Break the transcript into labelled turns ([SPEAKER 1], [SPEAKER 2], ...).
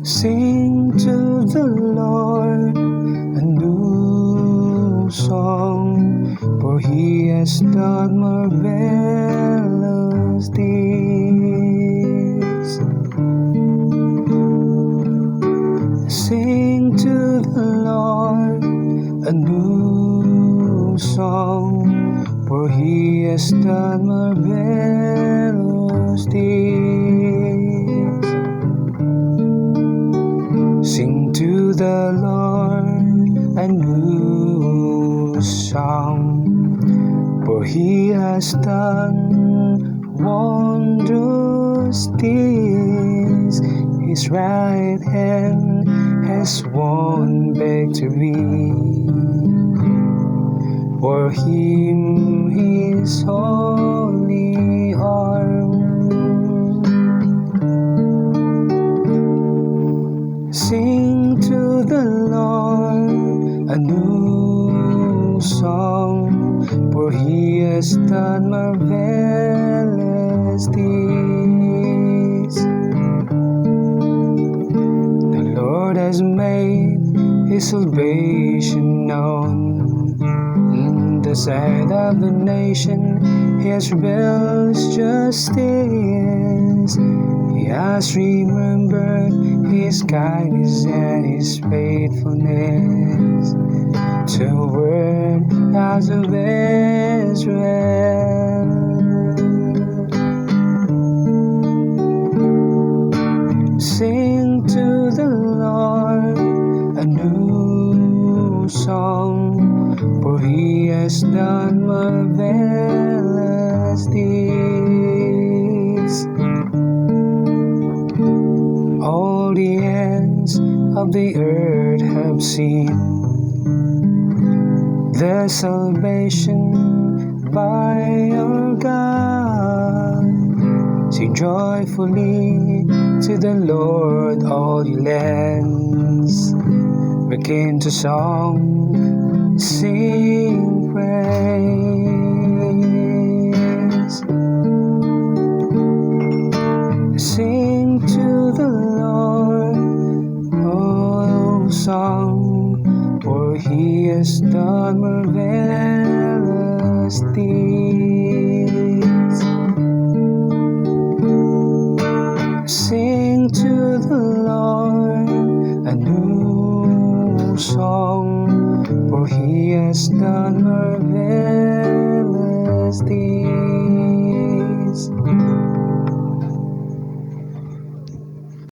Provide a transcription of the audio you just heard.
[SPEAKER 1] Sing to the Lord a new song, for He has done marvelous deeds. Sing to the Lord a new song, for He has done marvelous deeds. Sing to the Lord a new song, for He has done wondrous deeds. His right hand has won victory. For Him His holy arm. Sing to the Lord a new song, for He has done marvelous deeds. The Lord has made His salvation known. In the sight of the nation, He has revealed His justice. He has remembered His kindness and His faithfulness toward the house of Israel. Sing to the Lord a new song, for He has done marvelous deeds. All the ends of the earth have seen the salvation by our God. Sing joyfully to the Lord, all ye lands. Break into song, sing praise. Sing to the Lord, oh song, for He has done marvelous deeds. Sing to the Lord a new song, for He has done marvelous deeds.